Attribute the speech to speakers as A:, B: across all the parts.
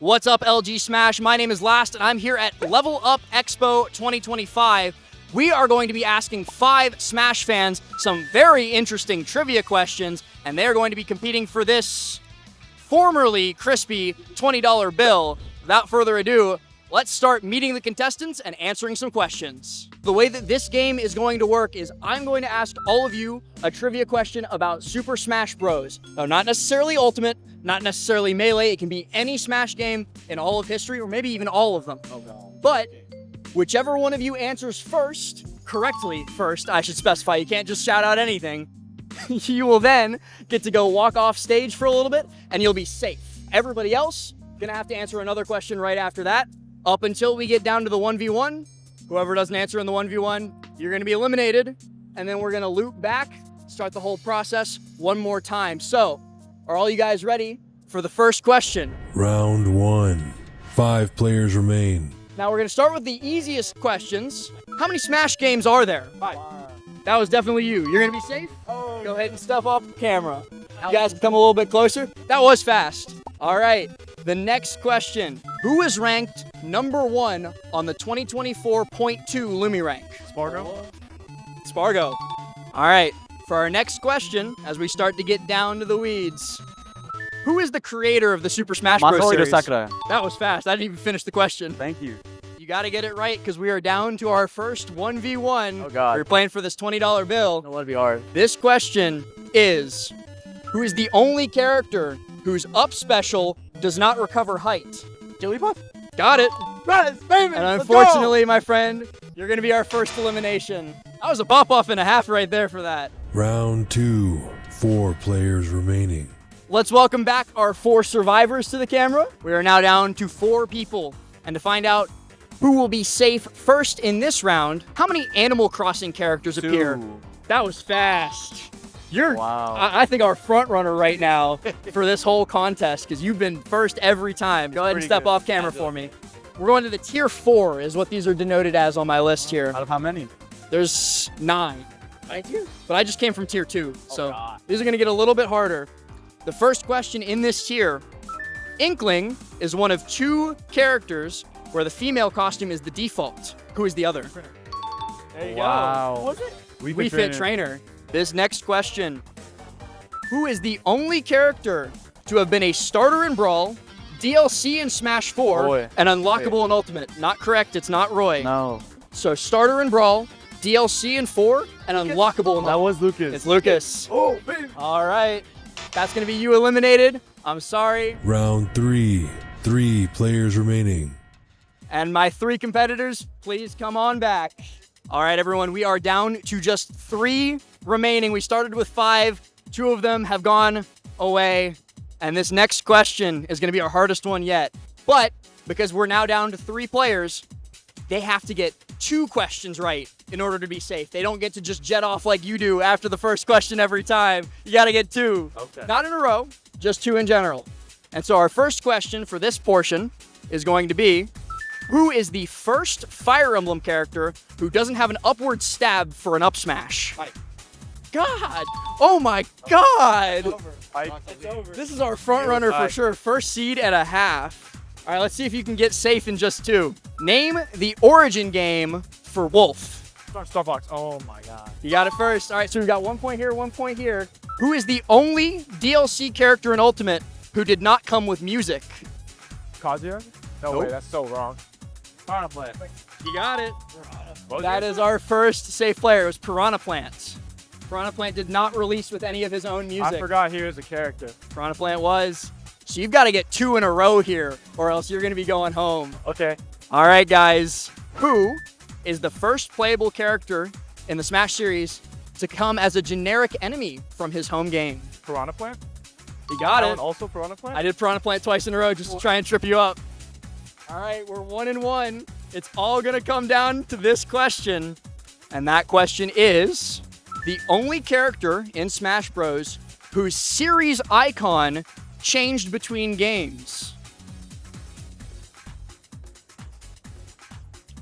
A: What's up, LG Smash? My name is Last, and I'm here at Level Up Expo 2025. We are going to be asking 5 Smash fans some very interesting trivia questions, and they're going to be competing for this formerly crispy $20 bill. Without further ado, let's start meeting the contestants and answering some questions. The way that this game is going to work is I'm going to ask all of you a trivia question about Super Smash Bros. Now, not necessarily Ultimate, not necessarily Melee. It can be any Smash game in all of history, or maybe even all of them. But whichever one of you answers correctly first, I should specify, you can't just shout out anything, you will then get to go walk off stage for a little bit, and you'll be safe. Everybody else gonna have to answer another question right after that, up until we get down to the 1v1. Whoever doesn't answer in the 1v1, you're gonna be eliminated, and then we're gonna loop back, start the whole process one more time. So, are all you guys ready for the first question?
B: Round 1. 5 players remain.
A: Now we're gonna start with the easiest questions. How many Smash games are there? 5. That was definitely you. You're gonna be safe? Go ahead and step off the camera. You guys can come a little bit closer. That was fast. All right, the next question. Who is ranked #1 on the 2024.2 Lumi rank? Spargo. All right, for our next question, as we start to get down to the weeds, who is the creator of the Super Smash Bros. series?
C: Sakura.
A: That was fast. I didn't even finish the question.
C: Thank you.
A: You got to get it right because we are down to our first 1v1.
C: Oh, God.
A: We're playing for this $20 bill.
C: Don't let it be hard.
A: This question is, who is the only character whose up special does not recover height?
C: Jigglypuff?
A: Got it.
C: Yes, baby.
A: And unfortunately, my friend, you're going to be our first elimination. That was a pop-off and a half right there for that.
B: Round 2. 4 players remaining.
A: Let's welcome back our 4 survivors to the camera. We are now down to 4 people. And to find out who will be safe first in this round, how many Animal Crossing characters appear? That was fast. You're,
C: wow.
A: I think, our front runner right now for this whole contest because you've been first every time. Go ahead and step off camera for me. We're going to the tier 4 is what these are denoted as on my list here.
C: Out of how many?
A: There's 9.
C: Thank you.
A: But I just came from tier 2, so
C: God.
A: these are gonna get a little bit harder. The first question in this tier, Inkling is one of 2 characters where the female costume is the default. Who is the other?
C: There you go.
A: Was it? We Fit Trainer. This next question, who is the only character to have been a starter in Brawl, DLC in Smash 4,
C: Roy.
A: and unlockable in Ultimate? Not correct, it's not Roy.
C: No.
A: So starter in Brawl, DLC in 4, and unlockable in
C: That was Lucas.
A: It's Lucas.
C: Oh, baby.
A: All right, that's gonna be you eliminated. I'm sorry.
B: Round 3. 3 players remaining.
A: And my 3 competitors, please come on back. All right, everyone, we are down to just 3 remaining. We started with 5. 2 of them have gone away. And this next question is gonna be our hardest one yet. But because we're now down to 3 players, they have to get 2 questions right in order to be safe. They don't get to just jet off like you do after the first question every time. You gotta get 2.
C: Okay.
A: Not in a row, just 2 in general. And so our first question for this portion is going to be, who is the first Fire Emblem character who doesn't have an upward stab for an up smash? God! Oh my God!
C: It's over.
A: This is our front runner for sure. First seed and a half. All right, let's see if you can get safe in just 2. Name the origin game for Wolf.
C: Star Fox. Oh my God.
A: You got it first. All right, so we've got 1 point here, 1 point here. Who is the only DLC character in Ultimate who did not come with music?
C: Kazuya? No
A: Nope.
C: way, that's so wrong. Piranha Plant.
A: You got it.
C: What was
A: That
C: your
A: is our first safe player. It was Piranha Plant. Piranha Plant did not release with any of his own music.
C: I forgot he was a character.
A: Piranha Plant was. So you've got to get 2 in a row here, or else you're going to be going home.
C: Okay.
A: All right, guys. Who is the first playable character in the Smash series to come as a generic enemy from his home game?
C: Piranha Plant?
A: You got
C: That
A: it.
C: one also Piranha Plant?
A: I did Piranha Plant twice in a row just to try and trip you up. All right, we're 1-1. It's all gonna come down to this question. And that question is, the only character in Smash Bros. Whose series icon changed between games.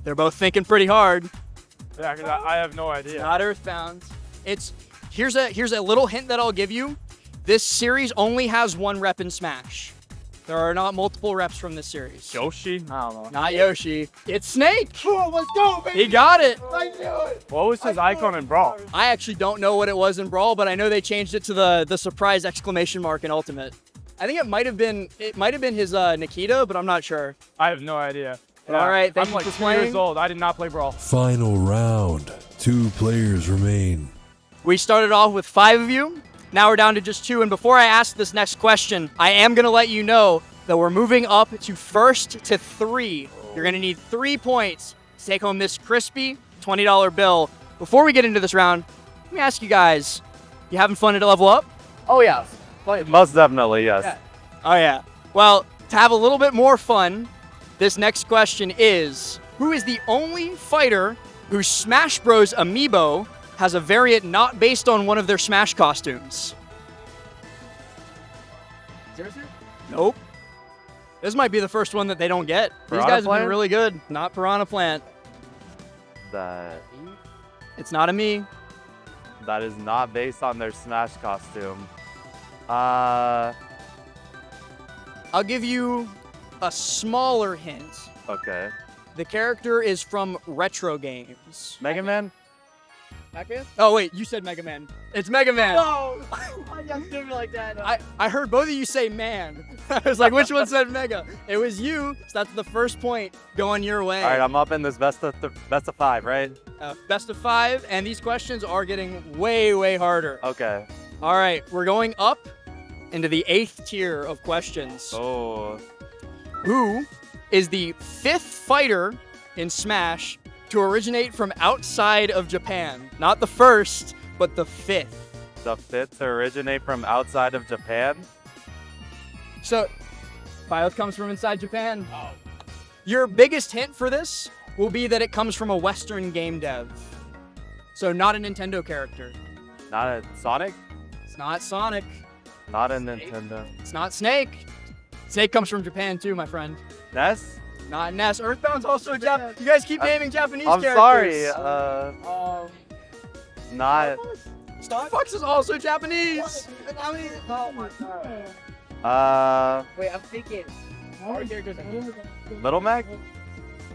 A: They're both thinking pretty hard.
C: Yeah, because I have no idea.
A: Not Earthbound. Here's a little hint that I'll give you. This series only has 1 rep in Smash. There are not multiple reps from this series.
C: Yoshi? I don't know.
A: Not Yoshi. It's Snake.
D: Oh, let's go, baby.
A: He got it.
D: I knew it.
C: What was his icon in Brawl?
A: I actually don't know what it was in Brawl, but I know they changed it to the surprise exclamation mark in Ultimate. I think it might have been his Nikita, but I'm not sure.
C: I have no idea.
A: All right, thank
C: I'm
A: you
C: like
A: for
C: 2 years
A: playing.
C: old. I did not play Brawl.
B: Final round. 2 players remain.
A: We started off with 5 of you. Now we're down to just 2. And before I ask this next question, I am going to let you know that we're moving up to first to 3. You're going to need 3 points to take home this crispy $20 bill. Before we get into this round, let me ask you guys, you having fun at Level Up?
D: Oh, yeah.
E: Most definitely, yes.
D: Yeah.
A: Oh, yeah. Well, to have a little bit more fun, this next question is, who is the only fighter whose Smash Bros. Amiibo has a variant not based on one of their Smash costumes?
D: Seriously?
A: Nope. This might be the first one that they don't get. These
E: Piranha
A: guys have been
E: Plant?
A: really good. Not Piranha Plant.
E: That
A: It's not a me.
E: is not based on their Smash costume. Okay.
A: I'll give you a smaller hint. The character is from retro games.
E: Mega Man?
D: Pac-Man?
A: Oh, wait, you said Mega Man. It's Mega Man.
D: No! I got stupid like that. No.
A: I heard both of you say man. I was like, which one said Mega? It was you, so that's the first point going your way.
E: All right, I'm up in this best of 5, right?
A: Best of 5, and these questions are getting way, way harder.
E: Okay.
A: All right, we're going up into the 8th tier of questions.
E: Oh.
A: Who is the 5th fighter in Smash to originate from outside of Japan? Not the 1st, but the 5th.
E: The 5th to originate from outside of Japan?
A: So, Bioth comes from inside Japan. Your biggest hint for this will be that it comes from a Western game dev. So, not a Nintendo character.
E: Not a Sonic?
A: It's not Sonic.
E: Not a Nintendo.
A: It's not Snake. Snake comes from Japan too, my friend.
E: Ness?
A: Not Ness. Earthbound's also Japanese. You guys keep naming Japanese
E: I'm
A: characters.
E: sorry. Not.
A: Star Fox is also Japanese.
D: Oh my god. Wait, I'm thinking. Our characters
E: Little Mac?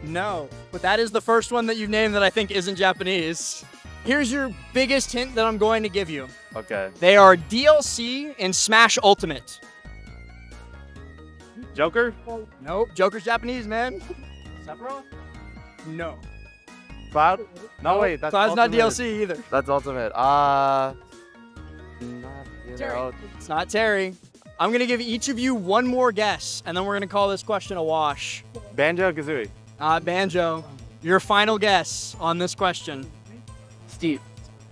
A: No, but that is the first one that you've named that I think isn't Japanese. Here's your biggest hint that I'm going to give you.
E: Okay.
A: They are DLC in Smash Ultimate.
E: Joker?
A: Nope, Joker's Japanese, man.
D: Sephiroth?
A: No.
E: Cloud? No, wait. That's
A: Cloud's not
E: Ultimate.
A: DLC either.
E: That's Ultimate. Not,
D: Terry.
A: It's not Terry. I'm going to give each of you one more guess, and then we're going to call this question a wash.
E: Banjo-Kazooie.
A: Banjo, your final guess on this question.
D: Steve.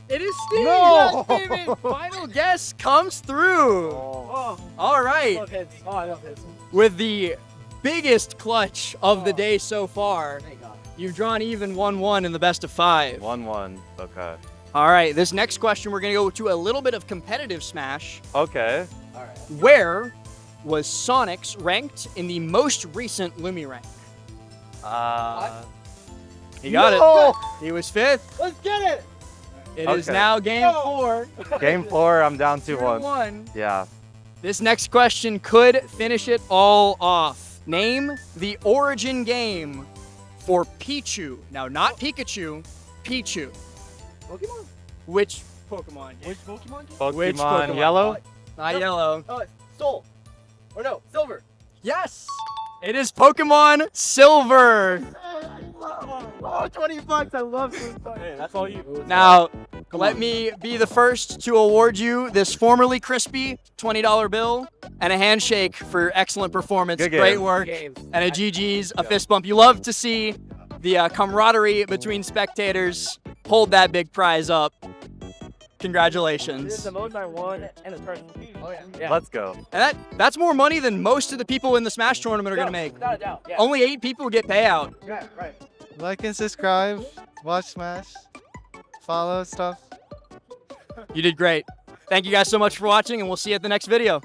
A: It is Steve.
E: No!
A: Yes, baby. Final guess comes through.
D: Oh,
A: All right.
D: love hits. Oh, I love hits.
A: With the biggest clutch of the day so far,
D: Thank God.
A: you've drawn even 1-1 in the best of 5.
E: 1-1. Okay.
A: All right, this next question, we're going to go to a little bit of competitive Smash.
E: Okay.
D: All right.
A: Where was Sonic's ranked in the most recent Lumi rank? He got it. He was 5th.
D: Let's get it.
A: It is
E: Okay.
A: now game 4.
E: Game 4, I'm down 2-1.
A: 2-1.
E: Yeah.
A: This next question could finish it all off. Name the origin game for Pichu. Now, not Pikachu, Pichu.
D: Pokemon?
A: Which Pokemon game?
D: Which Pokemon?
A: Which
E: Pokemon
A: Pokemon?
E: Yellow?
A: Not yellow.
D: Oh, it's Soul. Or no, Silver.
A: Yes! It is Pokemon Silver.
D: Oh, 20 bucks. I love this.
C: Hey, that's all you.
A: Now, let me be the first to award you this formerly crispy $20 bill and a handshake for excellent performance.
E: Good game.
A: Great work.
D: Games.
A: And a GG's, a fist bump. You love to see the camaraderie between spectators. Hold that big prize up.
D: This is
A: Congratulations.
D: the most I won in a tournament. Oh, yeah.
E: Let's go.
A: And that's more money than most of the people in the Smash tournament are going to make.
D: Without a doubt. Yeah.
A: Only 8 people get payout.
D: Yeah, right.
F: Like and subscribe, watch Smash, follow stuff.
A: You did great. Thank you guys so much for watching, and we'll see you at the next video.